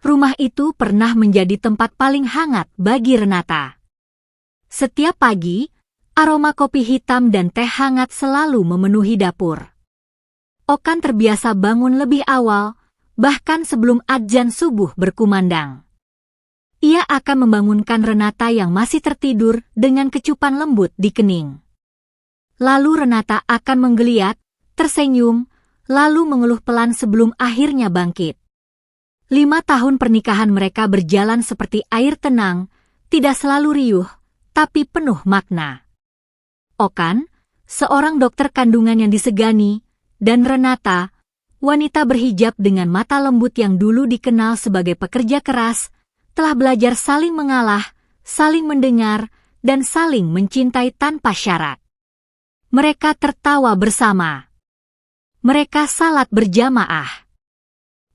Rumah itu pernah menjadi tempat paling hangat bagi Renata. Setiap pagi, aroma kopi hitam dan teh hangat selalu memenuhi dapur. Okan terbiasa bangun lebih awal, bahkan sebelum adzan subuh berkumandang. Ia akan membangunkan Renata yang masih tertidur dengan kecupan lembut di kening. Lalu Renata akan menggeliat, tersenyum, lalu mengeluh pelan sebelum akhirnya bangkit. 5 tahun pernikahan mereka berjalan seperti air tenang, tidak selalu riuh, tapi penuh makna. Okan, seorang dokter kandungan yang disegani, dan Renata, wanita berhijab dengan mata lembut yang dulu dikenal sebagai pekerja keras, telah belajar saling mengalah, saling mendengar, dan saling mencintai tanpa syarat. Mereka tertawa bersama. Mereka salat berjamaah.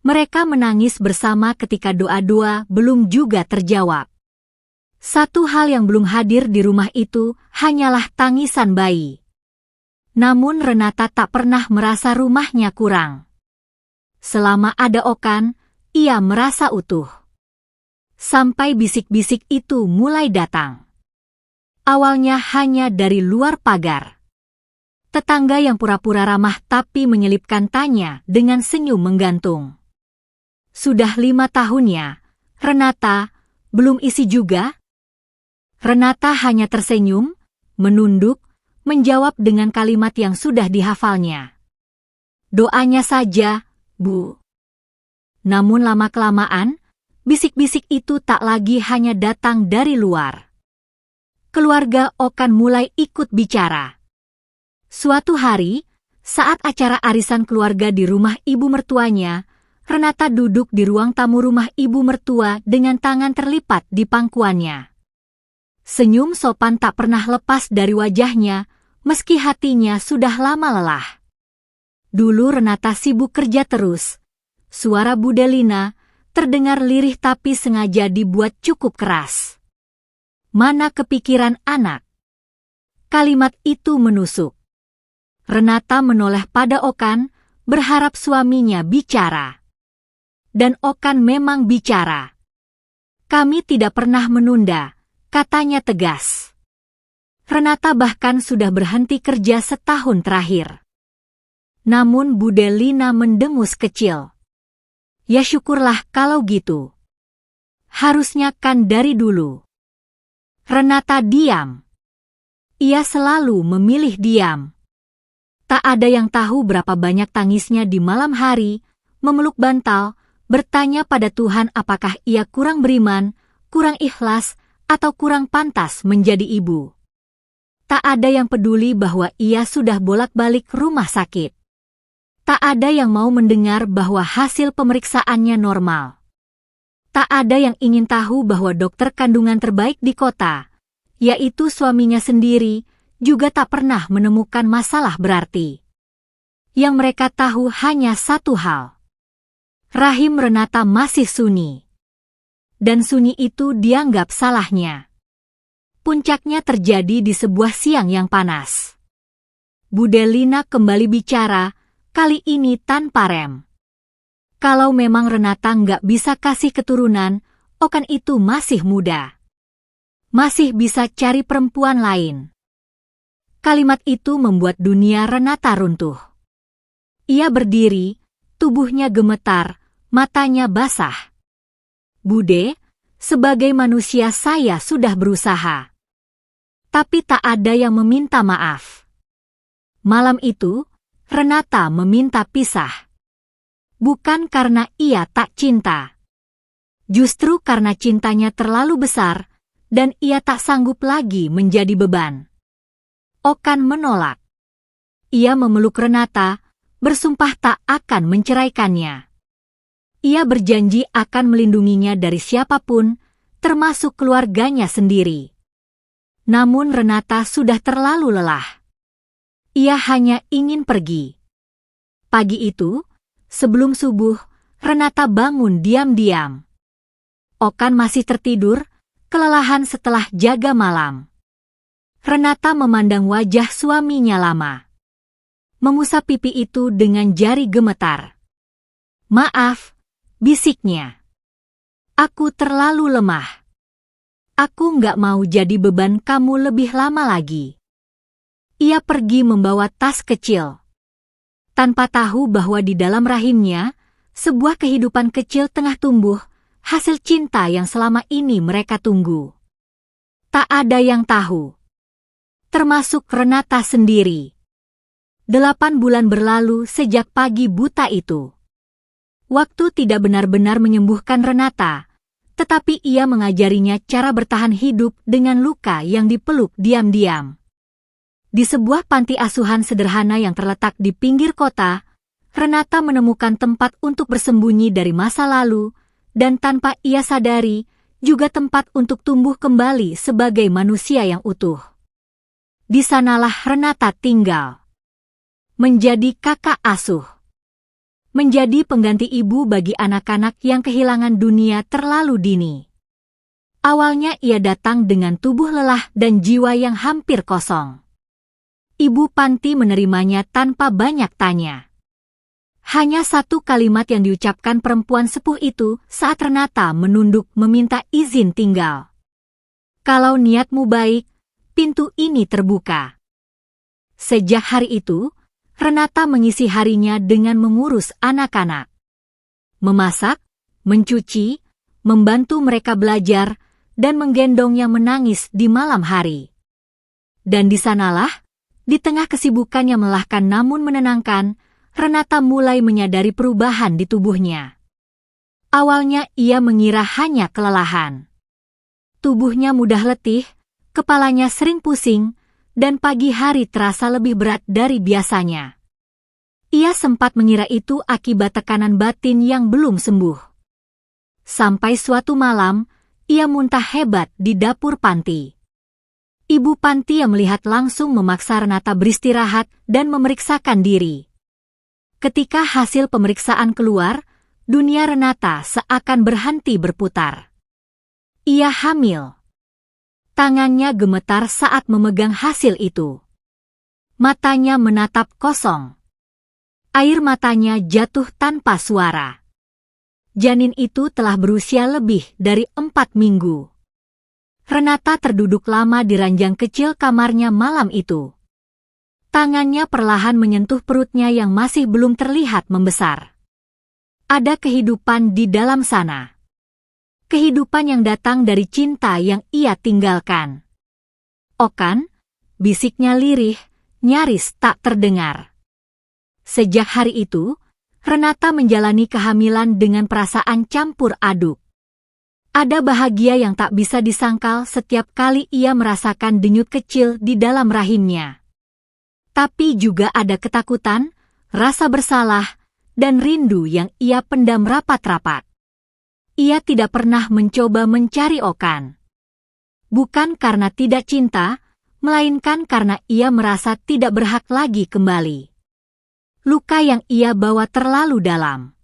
Mereka menangis bersama ketika doa-doa belum juga terjawab. Satu hal yang belum hadir di rumah itu hanyalah tangisan bayi. Namun Renata tak pernah merasa rumahnya kurang. Selama ada Okan, ia merasa utuh. Sampai bisik-bisik itu mulai datang. Awalnya hanya dari luar pagar. Tetangga yang pura-pura ramah tapi menyelipkan tanya dengan senyum menggantung. Sudah 5 tahunnya, Renata, belum isi juga? Renata hanya tersenyum, menunduk, menjawab dengan kalimat yang sudah dihafalnya. Doanya saja, Bu. Namun lama-kelamaan, bisik-bisik itu tak lagi hanya datang dari luar. Keluarga Okan mulai ikut bicara. Suatu hari, saat acara arisan keluarga di rumah ibu mertuanya, Renata duduk di ruang tamu rumah ibu mertua dengan tangan terlipat di pangkuannya. Senyum sopan tak pernah lepas dari wajahnya, meski hatinya sudah lama lelah. Dulu Renata sibuk kerja terus. Suara Bu Delina terdengar lirih tapi sengaja dibuat cukup keras. Mana kepikiran anak? Kalimat itu menusuk. Renata menoleh pada Okan, berharap suaminya bicara. Dan Okan memang bicara. Kami tidak pernah menunda, katanya tegas. Renata bahkan sudah berhenti kerja setahun terakhir. Namun Bu Delina mendengus kecil. Ya syukurlah kalau gitu. Harusnya kan dari dulu. Renata diam. Ia selalu memilih diam. Tak ada yang tahu berapa banyak tangisnya di malam hari, memeluk bantal, bertanya pada Tuhan apakah ia kurang beriman, kurang ikhlas, atau kurang pantas menjadi ibu. Tak ada yang peduli bahwa ia sudah bolak-balik rumah sakit. Tak ada yang mau mendengar bahwa hasil pemeriksaannya normal. Tak ada yang ingin tahu bahwa dokter kandungan terbaik di kota, yaitu suaminya sendiri, juga tak pernah menemukan masalah berarti. Yang mereka tahu hanya satu hal. Rahim Renata masih sunyi. Dan sunyi itu dianggap salahnya. Puncaknya terjadi di sebuah siang yang panas. Bu Delina kembali bicara, kali ini tanpa rem. Kalau memang Renata nggak bisa kasih keturunan, Okan itu masih muda. Masih bisa cari perempuan lain. Kalimat itu membuat dunia Renata runtuh. Ia berdiri, tubuhnya gemetar, matanya basah. Bude, sebagai manusia saya sudah berusaha. Tapi tak ada yang meminta maaf. Malam itu, Renata meminta pisah. Bukan karena ia tak cinta. Justru karena cintanya terlalu besar, dan ia tak sanggup lagi menjadi beban. Okan menolak. Ia memeluk Renata, bersumpah tak akan menceraikannya. Ia berjanji akan melindunginya dari siapapun, termasuk keluarganya sendiri. Namun Renata sudah terlalu lelah. Ia hanya ingin pergi. Pagi itu, sebelum subuh, Renata bangun diam-diam. Okan masih tertidur, kelelahan setelah jaga malam. Renata memandang wajah suaminya lama. Mengusap pipi itu dengan jari gemetar. Maaf, bisiknya. Aku terlalu lemah. Aku nggak mau jadi beban kamu lebih lama lagi. Ia pergi membawa tas kecil. Tanpa tahu bahwa di dalam rahimnya, sebuah kehidupan kecil tengah tumbuh, hasil cinta yang selama ini mereka tunggu. Tak ada yang tahu. Termasuk Renata sendiri. 8 bulan berlalu sejak pagi buta itu. Waktu tidak benar-benar menyembuhkan Renata, tetapi ia mengajarinya cara bertahan hidup dengan luka yang dipeluk diam-diam. Di sebuah panti asuhan sederhana yang terletak di pinggir kota, Renata menemukan tempat untuk bersembunyi dari masa lalu, dan tanpa ia sadari, juga tempat untuk tumbuh kembali sebagai manusia yang utuh. Di sanalah Renata tinggal. Menjadi kakak asuh. Menjadi pengganti ibu bagi anak-anak yang kehilangan dunia terlalu dini. Awalnya ia datang dengan tubuh lelah dan jiwa yang hampir kosong. Ibu panti menerimanya tanpa banyak tanya. Hanya satu kalimat yang diucapkan perempuan sepuh itu saat Renata menunduk meminta izin tinggal. Kalau niatmu baik, pintu ini terbuka. Sejak hari itu, Renata mengisi harinya dengan mengurus anak-anak. Memasak, mencuci, membantu mereka belajar, dan menggendongnya menangis di malam hari. Dan di sanalah, di tengah kesibukan yang melelahkan namun menenangkan, Renata mulai menyadari perubahan di tubuhnya. Awalnya ia mengira hanya kelelahan. Tubuhnya mudah letih, kepalanya sering pusing, dan pagi hari terasa lebih berat dari biasanya. Ia sempat mengira itu akibat tekanan batin yang belum sembuh. Sampai suatu malam, ia muntah hebat di dapur panti. Ibu panti yang melihat langsung memaksa Renata beristirahat dan memeriksakan diri. Ketika hasil pemeriksaan keluar, dunia Renata seakan berhenti berputar. Ia hamil. Tangannya gemetar saat memegang hasil itu. Matanya menatap kosong. Air matanya jatuh tanpa suara. Janin itu telah berusia lebih dari 4 minggu. Renata terduduk lama di ranjang kecil kamarnya malam itu. Tangannya perlahan menyentuh perutnya yang masih belum terlihat membesar. Ada kehidupan di dalam sana. Kehidupan yang datang dari cinta yang ia tinggalkan. Okan, bisiknya lirih, nyaris tak terdengar. Sejak hari itu, Renata menjalani kehamilan dengan perasaan campur aduk. Ada bahagia yang tak bisa disangkal setiap kali ia merasakan denyut kecil di dalam rahimnya. Tapi juga ada ketakutan, rasa bersalah, dan rindu yang ia pendam rapat-rapat. Ia tidak pernah mencoba mencari Okan. Bukan karena tidak cinta, melainkan karena ia merasa tidak berhak lagi kembali. Luka yang ia bawa terlalu dalam.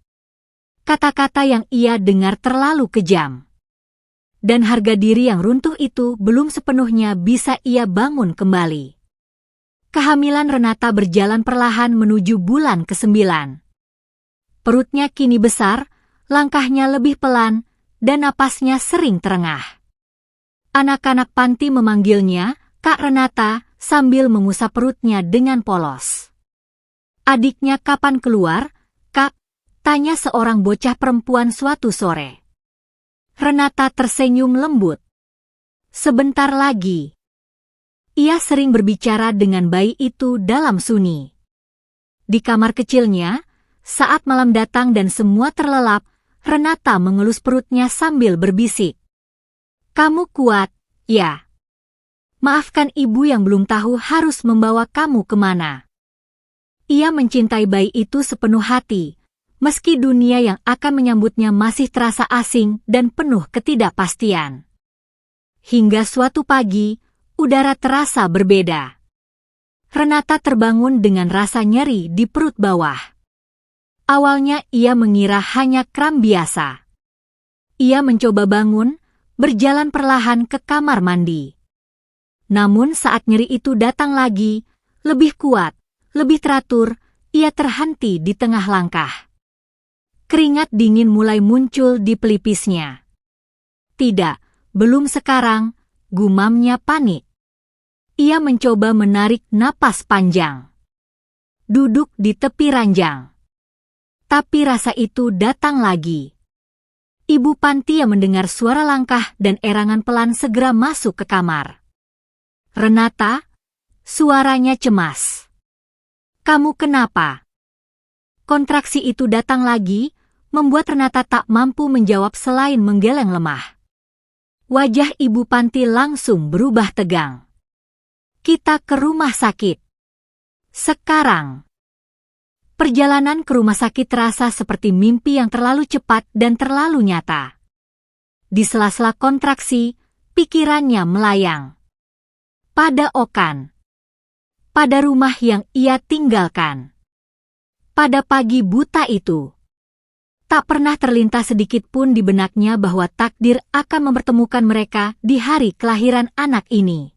Kata-kata yang ia dengar terlalu kejam. Dan harga diri yang runtuh itu belum sepenuhnya bisa ia bangun kembali. Kehamilan Renata berjalan perlahan menuju bulan ke-9. Perutnya kini besar, langkahnya lebih pelan, dan napasnya sering terengah. Anak-anak panti memanggilnya Kak Renata sambil mengusap perutnya dengan polos. Adiknya kapan keluar, Kak? Tanya seorang bocah perempuan suatu sore. Renata tersenyum lembut. Sebentar lagi. Ia sering berbicara dengan bayi itu dalam sunyi. Di kamar kecilnya, saat malam datang dan semua terlelap, Renata mengelus perutnya sambil berbisik. Kamu kuat, ya. Maafkan ibu yang belum tahu harus membawa kamu kemana. Ia mencintai bayi itu sepenuh hati, meski dunia yang akan menyambutnya masih terasa asing dan penuh ketidakpastian. Hingga suatu pagi, udara terasa berbeda. Renata terbangun dengan rasa nyeri di perut bawah. Awalnya ia mengira hanya kram biasa. Ia mencoba bangun, berjalan perlahan ke kamar mandi. Namun saat nyeri itu datang lagi, lebih kuat, lebih teratur, ia terhenti di tengah langkah. Keringat dingin mulai muncul di pelipisnya. Tidak, belum sekarang, gumamnya panik. Ia mencoba menarik napas panjang. Duduk di tepi ranjang. Tapi rasa itu datang lagi. Ibu Panti yang mendengar suara langkah dan erangan pelan segera masuk ke kamar. Renata, suaranya cemas. Kamu kenapa? Kontraksi itu datang lagi, membuat Renata tak mampu menjawab selain menggeleng lemah. Wajah Ibu Panti langsung berubah tegang. Kita ke rumah sakit. Sekarang. Perjalanan ke rumah sakit terasa seperti mimpi yang terlalu cepat dan terlalu nyata. Di sela-sela kontraksi, pikirannya melayang. Pada Okan. Pada rumah yang ia tinggalkan. Pada pagi buta itu. Tak pernah terlintas sedikit pun di benaknya bahwa takdir akan mempertemukan mereka di hari kelahiran anak ini.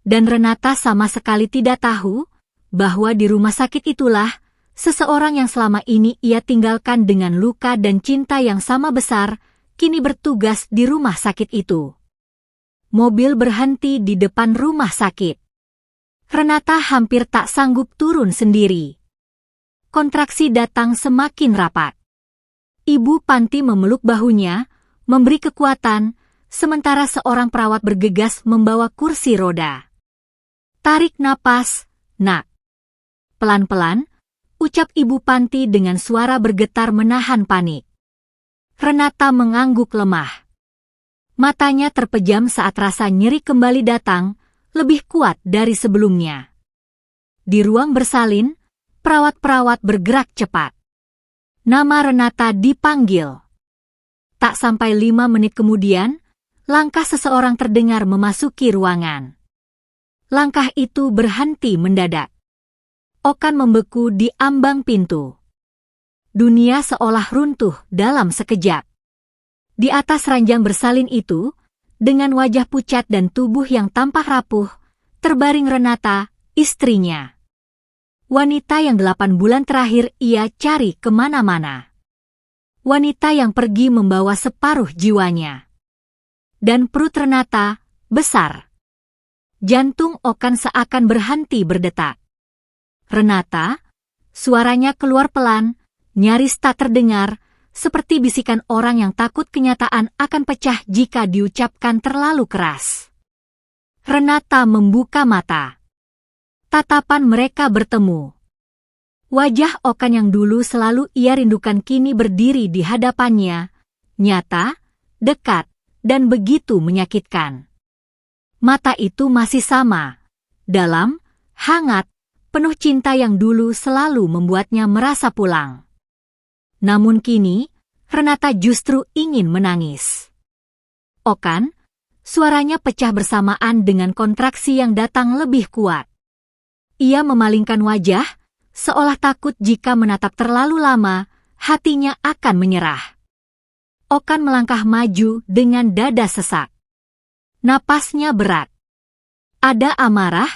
Dan Renata sama sekali tidak tahu bahwa di rumah sakit itulah seseorang yang selama ini ia tinggalkan dengan luka dan cinta yang sama besar, kini bertugas di rumah sakit itu. Mobil berhenti di depan rumah sakit. Renata hampir tak sanggup turun sendiri. Kontraksi datang semakin rapat. Ibu Panti memeluk bahunya, memberi kekuatan, sementara seorang perawat bergegas membawa kursi roda. Tarik napas, nak. Pelan-pelan, ucap Ibu Panti dengan suara bergetar menahan panik. Renata mengangguk lemah. Matanya terpejam saat rasa nyeri kembali datang, lebih kuat dari sebelumnya. Di ruang bersalin, perawat-perawat bergerak cepat. Nama Renata dipanggil. Tak sampai 5 menit kemudian, langkah seseorang terdengar memasuki ruangan. Langkah itu berhenti mendadak. Okan membeku di ambang pintu. Dunia seolah runtuh dalam sekejap. Di atas ranjang bersalin itu, dengan wajah pucat dan tubuh yang tampak rapuh, terbaring Renata, istrinya. Wanita yang 8 bulan terakhir ia cari kemana-mana. Wanita yang pergi membawa separuh jiwanya. Dan perut Renata besar. Jantung Okan seakan berhenti berdetak. Renata, suaranya keluar pelan, nyaris tak terdengar, seperti bisikan orang yang takut kenyataan akan pecah jika diucapkan terlalu keras. Renata membuka mata. Tatapan mereka bertemu. Wajah Okan yang dulu selalu ia rindukan kini berdiri di hadapannya, nyata, dekat, dan begitu menyakitkan. Mata itu masih sama, dalam, hangat, penuh cinta yang dulu selalu membuatnya merasa pulang. Namun kini, Renata justru ingin menangis. Okan, suaranya pecah bersamaan dengan kontraksi yang datang lebih kuat. Ia memalingkan wajah, seolah takut jika menatap terlalu lama, hatinya akan menyerah. Okan melangkah maju dengan dada sesak. Napasnya berat. Ada amarah,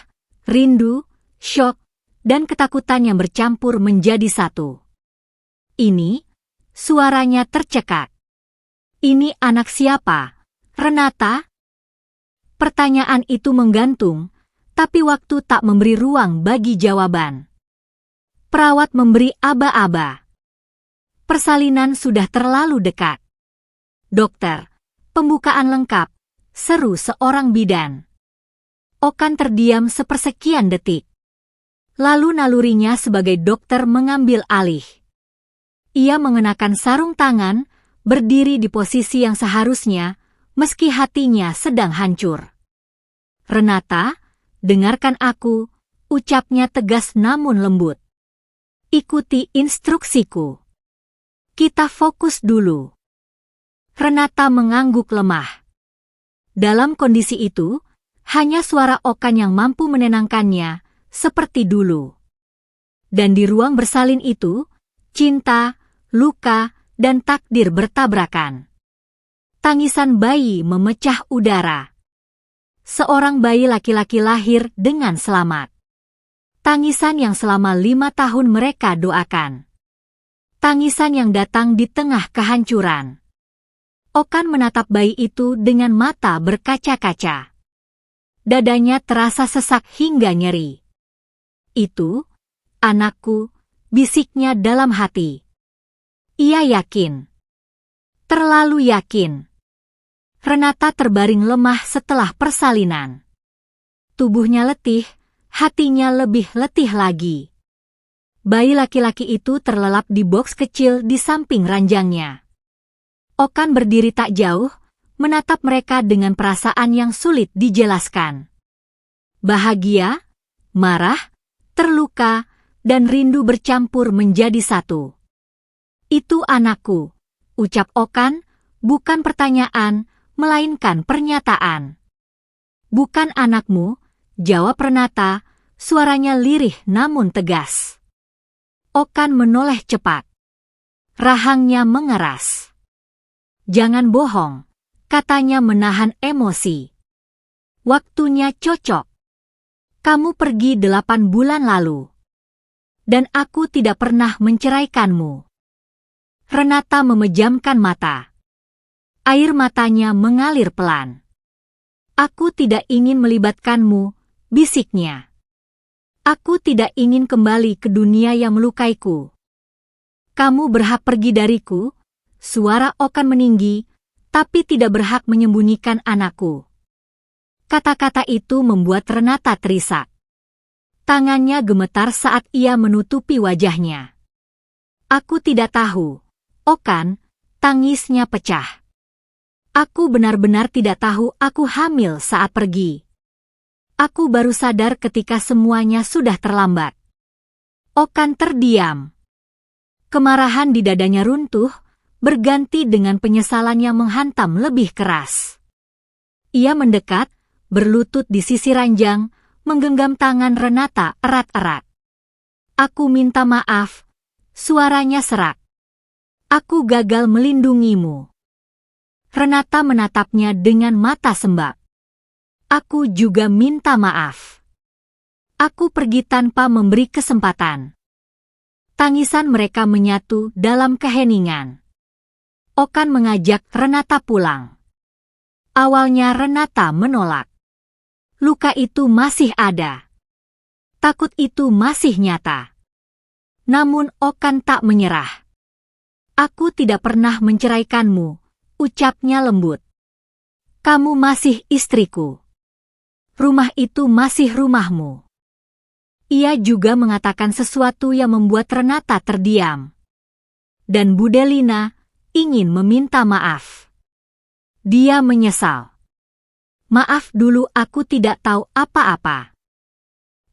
rindu, syok, dan ketakutan yang bercampur menjadi satu. Ini, suaranya tercekat. Ini anak siapa? Renata? Pertanyaan itu menggantung, tapi waktu tak memberi ruang bagi jawaban. Perawat memberi aba-aba. Persalinan sudah terlalu dekat. Dokter, pembukaan lengkap, seru seorang bidan. Okan terdiam sepersekian detik. Lalu nalurinya sebagai dokter mengambil alih. Ia mengenakan sarung tangan, berdiri di posisi yang seharusnya, meski hatinya sedang hancur. Renata, dengarkan aku, ucapnya tegas namun lembut. Ikuti instruksiku. Kita fokus dulu. Renata mengangguk lemah. Dalam kondisi itu, hanya suara Okan yang mampu menenangkannya, seperti dulu. Dan di ruang bersalin itu, cinta, luka, dan takdir bertabrakan. Tangisan bayi memecah udara. Seorang bayi laki-laki lahir dengan selamat. Tangisan yang selama 5 tahun mereka doakan. Tangisan yang datang di tengah kehancuran. Okan menatap bayi itu dengan mata berkaca-kaca. Dadanya terasa sesak hingga nyeri. Itu, anakku, bisiknya dalam hati. Ia yakin. Terlalu yakin. Renata terbaring lemah setelah persalinan. Tubuhnya letih, hatinya lebih letih lagi. Bayi laki-laki itu terlelap di boks kecil di samping ranjangnya. Okan berdiri tak jauh, menatap mereka dengan perasaan yang sulit dijelaskan. Bahagia, marah, terluka, dan rindu bercampur menjadi satu. Itu anakku, ucap Okan, bukan pertanyaan, melainkan pernyataan. Bukan anakmu, jawab Renata, suaranya lirih namun tegas. Okan menoleh cepat. Rahangnya mengeras. Jangan bohong, katanya menahan emosi. Waktunya cocok. Kamu pergi 8 bulan lalu. Dan aku tidak pernah menceraikanmu. Renata memejamkan mata. Air matanya mengalir pelan. Aku tidak ingin melibatkanmu, bisiknya. Aku tidak ingin kembali ke dunia yang melukaiku. Kamu berhak pergi dariku, suara Okan meninggi, tapi tidak berhak menyembunyikan anakku. Kata-kata itu membuat Renata terisak. Tangannya gemetar saat ia menutupi wajahnya. Aku tidak tahu, Okan, tangisnya pecah. Aku benar-benar tidak tahu aku hamil saat pergi. Aku baru sadar ketika semuanya sudah terlambat. Okan terdiam. Kemarahan di dadanya runtuh, berganti dengan penyesalan yang menghantam lebih keras. Ia mendekat, berlutut di sisi ranjang, menggenggam tangan Renata erat-erat. Aku minta maaf, suaranya serak. Aku gagal melindungimu. Renata menatapnya dengan mata sembab. Aku juga minta maaf. Aku pergi tanpa memberi kesempatan. Tangisan mereka menyatu dalam keheningan. Okan mengajak Renata pulang. Awalnya Renata menolak. Luka itu masih ada. Takut itu masih nyata. Namun Okan tak menyerah. Aku tidak pernah menceraikanmu, ucapnya lembut. Kamu masih istriku. Rumah itu masih rumahmu. Ia juga mengatakan sesuatu yang membuat Renata terdiam. Dan Budelina ingin meminta maaf. Dia menyesal. Maaf dulu aku tidak tahu apa-apa.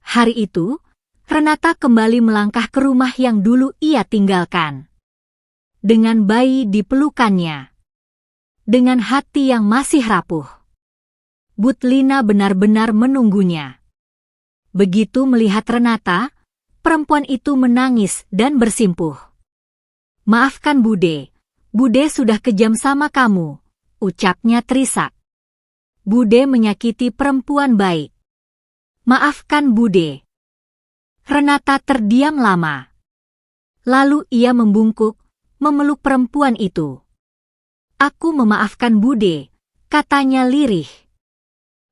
Hari itu, Renata kembali melangkah ke rumah yang dulu ia tinggalkan. Dengan bayi di pelukannya. Dengan hati yang masih rapuh. Budelina benar-benar menunggunya. Begitu melihat Renata, perempuan itu menangis dan bersimpuh. Maafkan Bude. Bude sudah kejam sama kamu, ucapnya terisak. Bude menyakiti perempuan baik. Maafkan Bude. Renata terdiam lama. Lalu ia membungkuk, memeluk perempuan itu. Aku memaafkan Bude, katanya lirih.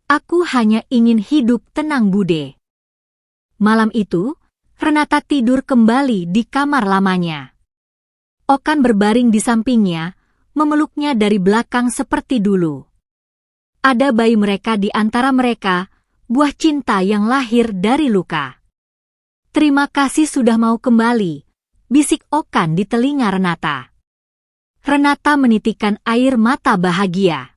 Aku hanya ingin hidup tenang Bude. Malam itu, Renata tidur kembali di kamar lamanya. Okan berbaring di sampingnya, memeluknya dari belakang seperti dulu. Ada bayi mereka di antara mereka, buah cinta yang lahir dari luka. Terima kasih sudah mau kembali, bisik Okan di telinga Renata. Renata menitikkan air mata bahagia.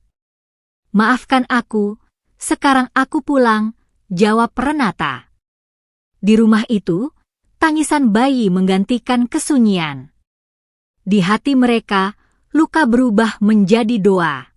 Maafkan aku, sekarang aku pulang, jawab Renata. Di rumah itu, tangisan bayi menggantikan kesunyian. Di hati mereka, luka berubah menjadi doa.